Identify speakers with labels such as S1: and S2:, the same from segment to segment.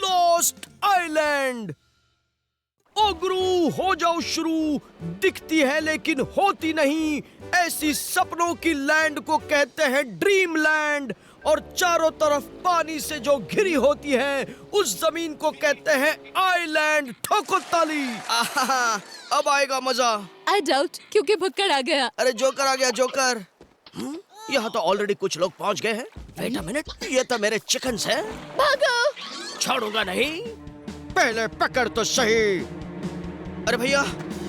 S1: Lost island. ओ गुरु, हो जाओ शुरू। दिखती है लेकिन होती नहीं, ऐसी सपनों की लैंड को कहते हैं ड्रीम लैंड। और चारों तरफ पानी से जो घिरी होती है उस जमीन को कहते हैं आइलैंड। ठोको ताली। अब आएगा मजा।
S2: आई डाउट, क्योंकि भुक्कड़ आ गया।
S1: अरे जोकर आ गया, जोकर। यहाँ तो ऑलरेडी कुछ लोग पहुँच गए हैं। वेट अ मिनट, ये तो मेरे चिकन्स हैं।
S2: भागो।
S1: छोड़ूंगा नहीं, पहले पकड़ तो सही। अरे भैया,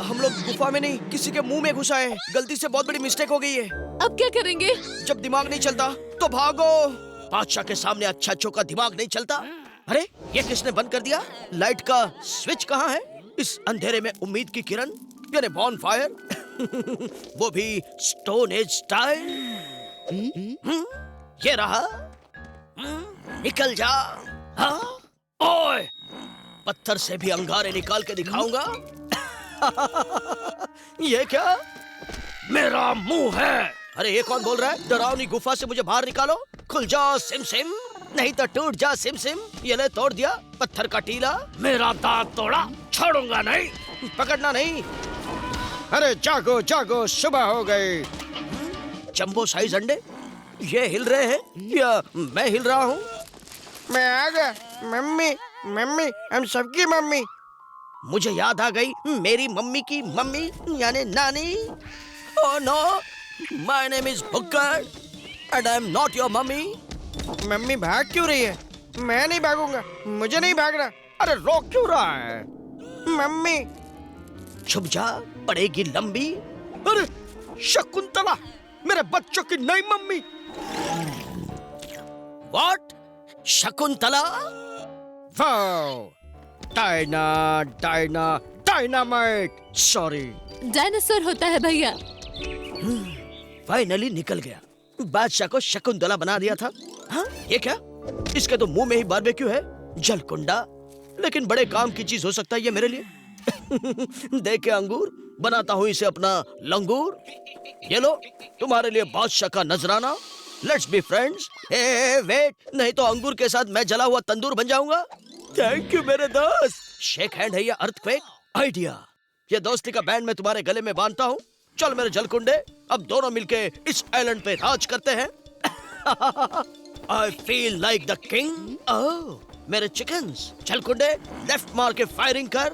S1: हम लोग गुफा में नहीं, किसी के मुंह में घुसा है। गलती से बहुत बड़ी मिस्टेक हो गई है।
S2: अब क्या करेंगे?
S1: जब दिमाग नहीं चलता तो भागो। बादशाह के सामने अच्छा का दिमाग नहीं चलता। अरे ये किसने बंद कर दिया? लाइट का स्विच कहाँ है? इस अंधेरे में उम्मीद की किरण, यानी बॉन फायर। वो भी स्टोन एज स्टाइल। ये रहा। निकल जा। हाँ? ओए, पत्थर से भी अंगारे निकाल के दिखाऊंगा। ये क्या? मेरा मुंह है। अरे ये कौन बोल रहा है? डरावनी गुफा से मुझे बाहर निकालो। खुल जाओ सिम सिम, नहीं तो टूट जा सिम सिम। ये ले, तोड़ दिया पत्थर का टीला। मेरा दांत तोड़ा, छोड़ूंगा नहीं। पकड़ना नहीं। अरे जागो जागो, सुबह हो गई। जंबो साइज अंडे, ये हिल रहे हैं या मैं हिल रहा हूँ? मैं आ गया। मम्मी, मम्मी, हम सबकी मम्मी। मुझे याद आ गई मेरी मम्मी की मम्मी, यानी नानी। Oh no, my name is Bhukkad and I am not your mummy. Mummy भाग क्यों रही है? मैं नहीं भागूंगा, मुझे नहीं भागना। अरे रोक क्यों रहा है? मम्मी छुप जा, पड़ेगी लंबी। अरे शकुंतला, मेरे बच्चों की नई mummy. What? Shakuntala? Wow, Diana Diana dynamite. Sorry.
S2: Dinosaur होता है भैया।
S1: फाइनली निकल गया। बादशाह को शकुंतला बना दिया था। हाँ? ये क्या? इसके तो मुंह में ही बारबेक्यू है। जलकुंडा, लेकिन बड़े काम की चीज हो सकता है ये मेरे लिए। देखे अंगूर, बनाता हूँ इसे अपना लंगूर। ये लो, तुम्हारे लिए बादशाह का नजराना। Let's be friends. वेट, नहीं तो अंगूर के साथ मैं जला हुआ तंदूर बन जाऊंगा। थैंक यू मेरे दोस्त। शेक हैंड है या अर्थक्वेक? आइडिया। ये दोस्ती का बैंड मैं तुम्हारे गले में बांधता हूँ। चल मेरे जलकुंडे, अब दोनों मिलके इस आइलैंड पे राज करते हैं। I feel like the king. Oh, मेरे चिकन्स। जलकुंडे, लेफ्ट मार के फायरिंग कर।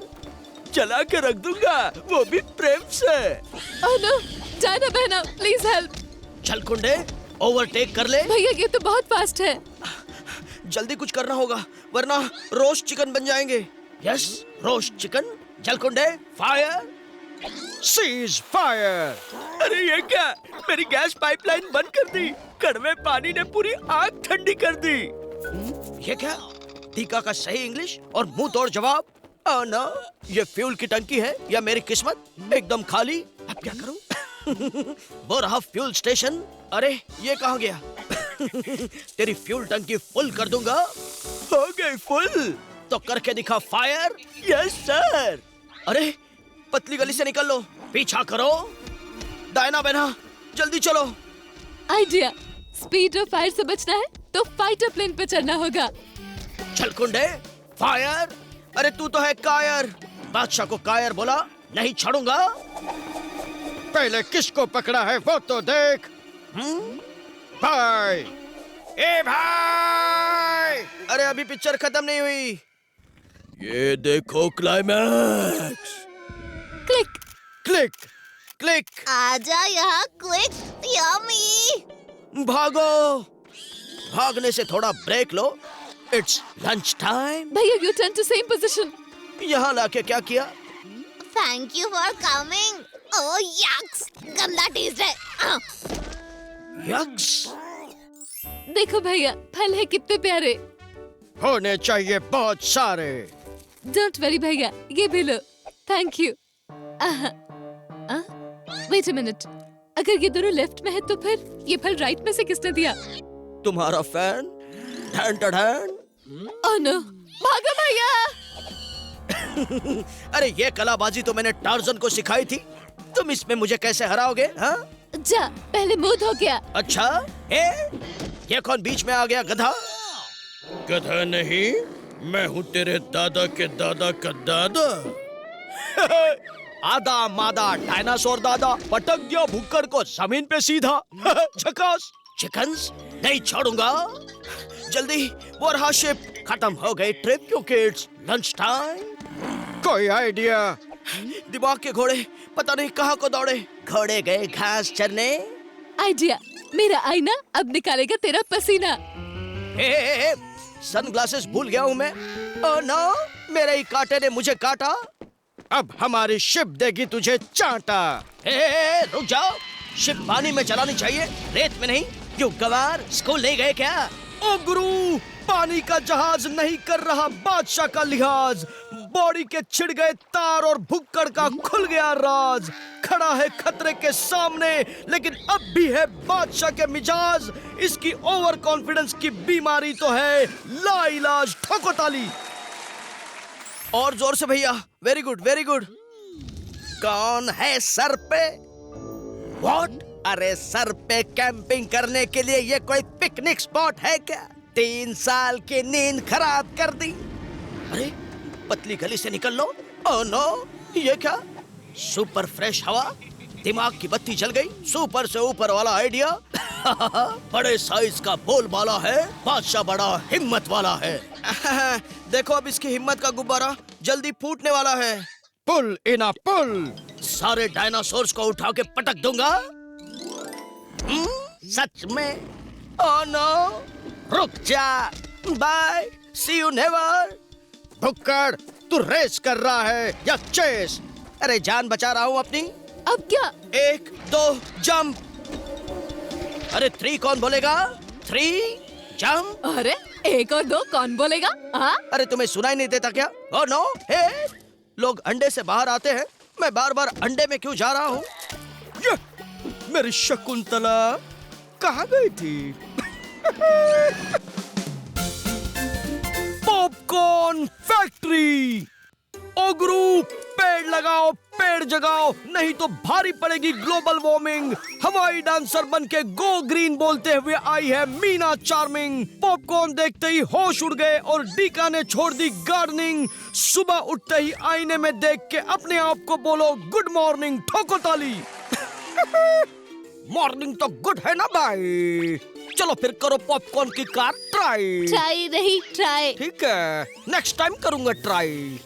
S1: चला के रख दूंगा, वो भी प्रेम से।
S2: ओह नो, डायना बहना, प्लीज हेल्प।
S1: जलकुंडे, ओवरटेक कर ले।
S2: भैया ये तो बहुत फास्ट है।
S1: जल्दी कुछ करना होगा, वरना रोस्ट चिकन बन जाएंगे। Yes, roast chicken. जलकुंडे, फायर। Cease fire. अरे ये क्या? मेरी गैस पाइपलाइन बंद कर दी। कड़वे पानी ने पूरी आग ठंडी कर दी। ये क्या? टीका का सही इंग्लिश और मुंह तोड़ जवाब। ओह नो, ये फ्यूल की टंकी है या मेरी किस्मत? एकदम खाली। अब क्या करूं? वो रहा फ्यूल स्टेशन। अरे ये कहाँ गया? तेरी फ्यूल टंकी फुल कर दूंगा। हो गई फुल तो करके दिखा फायर। Yes sir. अरे पतली गली से निकल लो, पीछा करो। डायना बहना, जल्दी चलो।
S2: आइडिया, स्पीड और फायर से बचना है तो फाइटर प्लेन पे चढ़ना होगा।
S1: जलकुंडे, फायर। अरे तू तो है कायर। बादशाह को कायर बोला, नहीं छोड़ूंगा। पहले किसको पकड़ा है वो तो देख। भाई, ए भाई। अरे अभी पिक्चर खत्म नहीं हुई। ये देखो क्लाइमैक्स।
S2: Click
S1: click click.
S3: आजा यहाँ क्विक, यम्मी।
S1: भागो, भागने से थोड़ा ब्रेक लो। It's lunch time.
S2: भैया, U turn to same position.
S1: यहाँ लाके क्या किया?
S3: Thank you for coming. Oh yucks, गंदा टेस्ट है।
S1: यक्स।
S2: देखो भैया, फल है कितने प्यारे।
S1: होने चाहिए बहुत सारे।
S2: डोंट वरी भैया, ये भी लो। Thank you. Wait a minute, अगर ये दोनों लेफ्ट में है तो फिर ये फल राइट में से किसने दिया?
S1: तुम्हारा फैन। ढैन ढैन।
S2: ओह नो, भागो भैया।
S1: अरे ये कलाबाजी तो मैंने टार्जन को सिखाई थी। तुम इसमें मुझे कैसे हराओगे? हाँ?
S2: जा पहले मुंह धो गया।
S1: अच्छा ये कौन बीच में आ गया गधा? गधा नहीं, मैं हूँ तेरे दादा के दादा का दादा। आधा मादा डायनासोर दादा पटक दिया भुक्कड़ को जमीन पे सीधा। झकास। चिकन्स नहीं छोड़ूंगा। जल्दी वो रहा शिप। खत्म हो गई ट्रिप क्योंकि इट्स लंच टाइम। कोई आइडिया? दिमाग के घोड़े पता नहीं कहाँ को दौड़े। घोड़े गए घास चरने।
S2: आइडिया, मेरा आईना अब निकालेगा तेरा पसीना।
S1: सनग्लासेस भूल गया हूँ मैं। ओह नो, मेरे ही कांटे ने मुझे काटा। अब हमारी शिप देगी तुझे चांटा। रुक जाओ, शिप पानी में चलानी चाहिए, रेत में नहीं। क्यों गवार, स्कूल नहीं गए क्या? ओ गुरु, पानी का जहाज नहीं कर रहा बादशाह का लिहाज। बॉडी के छिड़ गए तार और भुक्कड़ का खुल गया राज। खड़ा है खतरे के सामने लेकिन अब भी है बादशाह के मिजाज। इसकी ओवर कॉन्फिडेंस की बीमारी तो है लाइलाज। ठोको ताली और जोर से भैया। Very good very good. कौन है सर पे? व्हाट? अरे सर पे कैंपिंग करने के लिए ये कोई पिकनिक स्पॉट है क्या? 3 साल की नींद खराब कर दी। अरे पतली गली से निकल लो। ओह नो, ये क्या? सुपर फ्रेश हवा, दिमाग की बत्ती जल गई। सुपर से ऊपर वाला आइडिया। बड़े साइज का बोलबाला है, बादशाह बड़ा हिम्मत वाला है। देखो अब इसकी हिम्मत का गुब्बारा जल्दी फूटने वाला है। पुल इन अ पुल। सारे डायनासोर्स को उठा के पटक दूंगा। सच में? ओह नो, रुक जा। Bye, see you never. Bhukkad, तू रेस कर रहा है या चेस? अरे जान बचा रहा हूँ अपनी।
S2: अब क्या?
S1: 1 2 जंप। अरे 3 कौन बोलेगा? 3 जंप।
S2: अरे 1 और 2 कौन बोलेगा? हाँ?
S1: अरे तुम्हें सुनाई नहीं देता क्या? ओह नो, हे, लोग अंडे से बाहर आते हैं, मैं बार बार अंडे में क्यों जा रहा हूँ? मेरी शकुंतला कहाँ गई थी? Popcorn factory. ओ गुरु, पेड़ लगाओ, पेड़ जगाओ, नहीं तो भारी पड़ेगी ग्लोबल वार्मिंग। हवाई डांसर बनके गो ग्रीन बोलते हुए आई है मीना चार्मिंग। पॉपकॉर्न देखते ही होश उड़ गए और डीका ने छोड़ दी गार्डनिंग। सुबह उठते ही आईने में देख के अपने आप को बोलो गुड मॉर्निंग। ठोको ताली। मॉर्निंग तो गुड है ना भाई। चलो फिर करो पॉपकॉर्न की कार ट्राई।
S2: ट्राई नहीं, ट्राई।
S1: ठीक है, नेक्स्ट टाइम करूंगा ट्राई।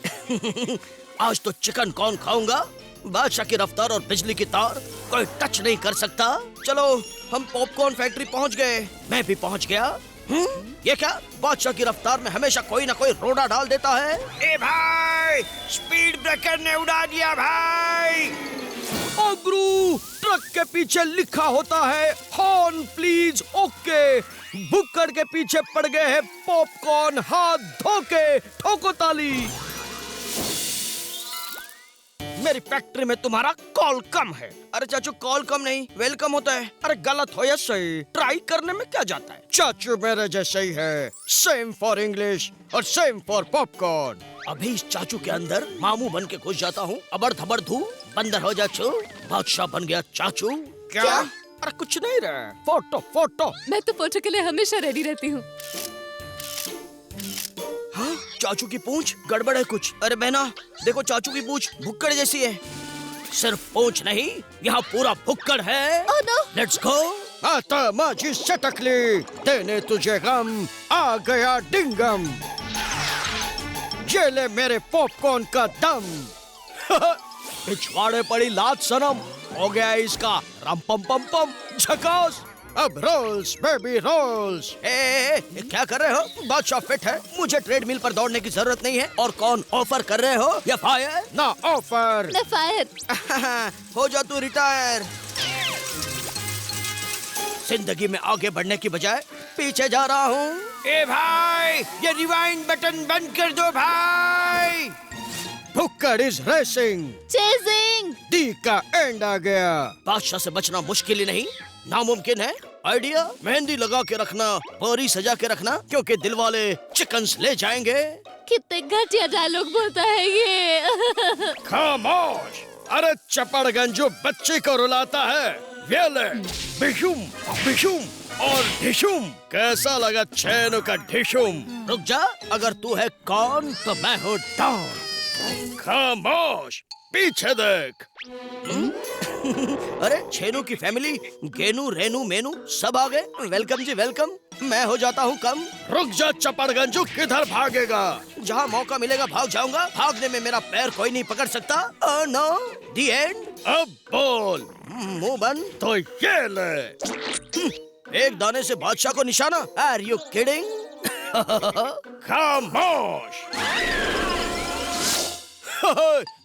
S1: आज तो चिकन कॉर्न खाऊंगा। बादशाह की रफ्तार और बिजली की तार कोई टच नहीं कर सकता। चलो हम पॉपकॉर्न फैक्ट्री पहुंच गए। मैं भी पहुंच गया। ये क्या? बादशाह की रफ्तार में हमेशा कोई ना कोई रोड़ा डाल देता है। ए भाई, स्पीड ब्रेकर ने उड़ा दिया भाई। ओ गुरु, ट्रक के पीछे लिखा होता है हॉर्न प्लीज ओके। भुक्कड़ के पीछे पड़ गए हैं पॉपकॉर्न हाथ धोके। ठोको ताली। मेरी फैक्ट्री में तुम्हारा कॉल कम है। अरे चाचू, कॉल कम नहीं, वेलकम होता है। अरे गलत हो या सही, ट्राई करने में क्या जाता है? चाचू मेरे जैसे ही है। सेम फॉर इंग्लिश और सेम फॉर पॉपकॉर्न। अभी इस चाचू के अंदर मामू बन के घुस जाता हूँ। अबड़ धबड़ धू, बंदर हो जा चू, बादशाह बन गया चाचू। क्या? अरे कुछ नहीं रहा। Photo photo.
S2: मैं तो फोटो के लिए हमेशा रेडी रहती हूँ।
S1: हाँ, चाचू की पूंछ गड़बड़ है कुछ। अरे बहना देखो, चाचू की पूंछ भुक्कड़ जैसी है। सिर्फ पूंछ नहीं, यहाँ पूरा भुक्कड़ है।
S2: Oh no.
S1: Let's go. आता माझी सटकली, देने तुझे गम, आ गया डिंगम। ये ले मेरे पॉपकॉर्न का दम। पिछवाड़े पड़ी लात सनम, हो गया इसका रम पम पम पम। झकास। अब रोल्स बेबी रोल्स। क्या कर रहे हो? बादशाह फिट है, मुझे ट्रेडमिल पर दौड़ने की जरूरत नहीं है। और कौन ऑफर कर रहे हो या फायर? ना ऑफर
S2: ना फायर।
S1: हो जा तू रिटायर। जिंदगी में आगे बढ़ने की बजाय पीछे जा रहा हूँ। ए भाई, ये रिवाइंड बटन बंद कर दो भाई। भुक्कड़ इज रेसिंग,
S2: चेजिंग।
S1: डी का एंड आ गया। बादशाह से बचना मुश्किल ही नहीं, नामुमकिन है। आइडिया, मेहंदी लगा के रखना, बोरी सजा के रखना, क्योंकि दिल वाले चिकन्स ले जाएंगे।
S2: कितने घटिया डायलॉग बोलता है ये।
S1: खामोश। अरे चपड़गंज जो बच्चे को रुलाता है ये ले, बिशुम बिशुम और ढिशुम। कैसा लगा चैनो का ढिशुम? रुक जा, अगर तू है कौन तो मैं हूँ डॉन। खामोश, पीछे देख। अरे छेनू की फैमिली, गेनू रेनू मेनू सब आ गए। वेलकम जी वेलकम। मैं हो जाता हूँ कम। रुक जा चपड़गंजू, किधर भागेगा? जहाँ मौका मिलेगा भाग जाऊंगा। भागने में मेरा पैर कोई नहीं पकड़ सकता। Oh no, the end. अब बोल। मुंह बंद। तो ये ले। एक दाने से बादशाह को निशाना। Are you kidding? खामोश।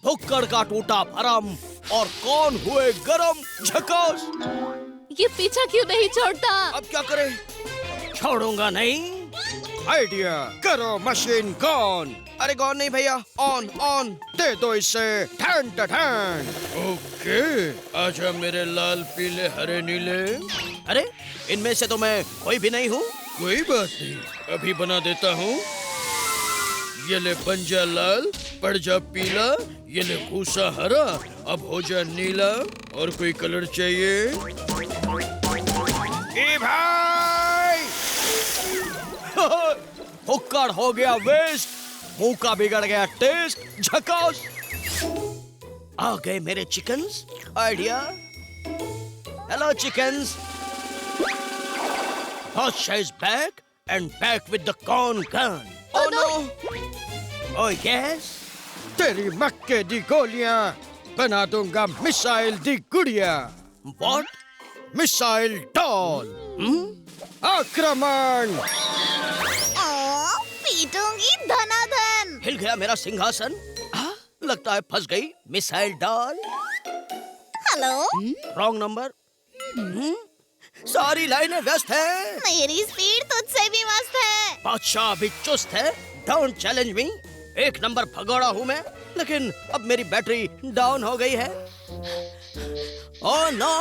S1: भुक्कड़ का टूटा भरम और कौन हुए गरम। झकास।
S2: ये पीछा क्यों नहीं छोड़ता?
S1: अब क्या करें? छोड़ूंगा नहीं। आइडिया करो मशीन गॉन। अरे गॉन नहीं भैया, ऑन ऑन। दे दो इसे ठन ठन। ओके, आजा मेरे लाल पीले हरे नीले। अरे इनमें से तो मैं कोई भी नहीं हूँ। कोई बात नहीं, अभी बना देता हूँ। ये ले बन जा लाल, पड़ जा पीला, ये ले भूसा हरा, अब हो जा नीला। और कोई कलर चाहिए? ए भाई! हुक्कड़ हो गया वेस्ट, मुंह का बिगड़ गया टेस्ट। झकास। आ गए मेरे chickens. Idea. Hello chickens. Badshah is back and back with the corn gun. Oh no. Oh yes. तेरी मक्के दी गोलियां बना दूंगा मिसाइल दी गुड़िया। व्हाट? Missile doll. आक्रमण।
S3: पीटूंगी धनाधन।
S1: हिल गया मेरा सिंहासन। लगता है फंस गई missile doll.
S3: Hello.
S1: Wrong number. सारी लाइनें व्यस्त है।
S3: मेरी स्पीड तुझसे भी मस्त है।
S1: बादशाह भी चुस्त है। Don't challenge me. एक नंबर भगोड़ा हूँ मैं, लेकिन अब मेरी बैटरी डाउन हो गई है। Oh no.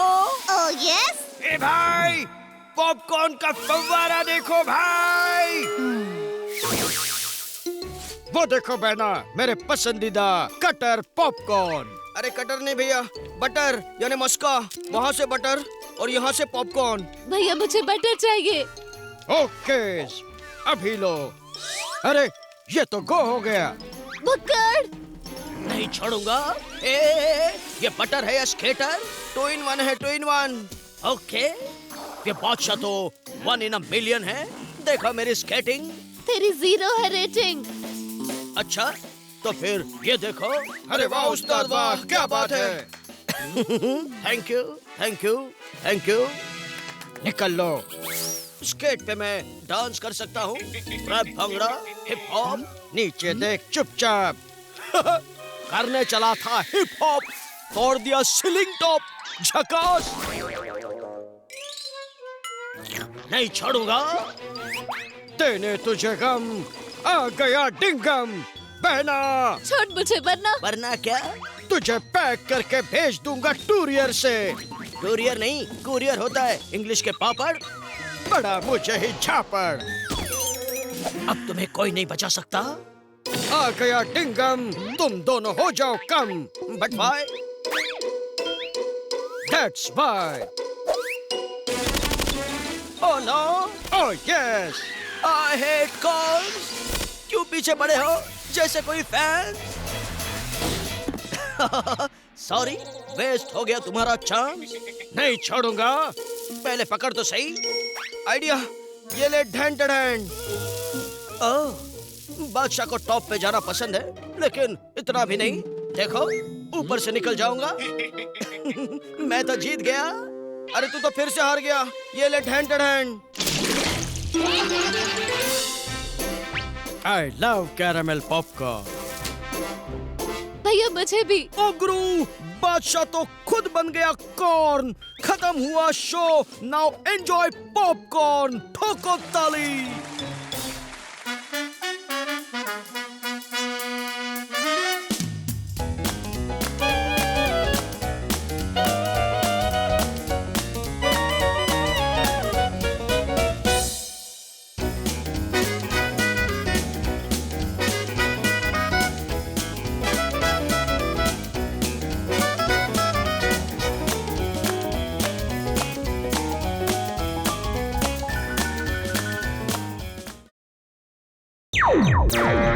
S3: Oh yes.
S1: ए भाई, पॉपकॉर्न का फव्वारा देखो भाई। वो देखो बहना, मेरे पसंदीदा कटर पॉपकॉर्न। अरे कटर नहीं भैया, बटर यानी मस्का। वहाँ से बटर और यहाँ से पॉपकॉर्न।
S2: भैया मुझे बटर चाहिए।
S1: ओके, अभी लो। अरे ये तो गो हो गया।
S2: भुक्कड़।
S1: नहीं छोड़ूंगा। ये बटर है या स्केटर? 2 in 1 है, 2 in 1। ओके, ये बादशाह तो 1 in a million है। देखो मेरी स्केटिंग।
S2: तेरी 0 है रेटिंग।
S1: अच्छा, तो फिर ये देखो। अरे वाह उस्ताद वाह, क्या बात है। Thank you thank you thank you. निकल लो। स्केट पे मैं डांस कर सकता हूँ। Rap, bhangra, hip hop. नीचे देख चुपचाप। करने चला था हिप हॉप, तोड़ दिया सीलिंग टॉप। झकास। नहीं छोड़ूंगा। देने तुझे गम, आ गया डिंगम। बहना।
S2: छोड़ मुझे वरना।
S1: वरना क्या? तुझे पैक करके भेज दूंगा टूरियर से। टूरियर नहीं, कुरियर होता है। इंग्लिश के पापड़। बड़ा मुझे ही झापड़। अब तुम्हें कोई नहीं बचा सकता। आ गया डिंगम, तुम दोनों हो जाओ कम। But why? That's why. Oh no. Oh yes. I hate corns. क्यों पीछे पड़े हो जैसे कोई फैन? सॉरी, वेस्ट हो गया तुम्हारा चांस। नहीं छोड़ूंगा। पहले पकड़ तो सही। आइडिया, ये ले ढैंड ढैंड। ओह, बादशाह को टॉप पे जाना पसंद है, लेकिन इतना भी नहीं। देखो, ऊपर से निकल जाऊंगा। मैं तो जीत गया। अरे तू तो फिर से हार गया। ये ले ढैंड ढैंड। I love caramel popcorn.
S2: भैया मुझे भी।
S1: ओ गुरु, बादशाह तो खुद बन गया कॉर्न। खत्म हुआ शो। Now enjoy popcorn. ठोको ताली।
S3: Oh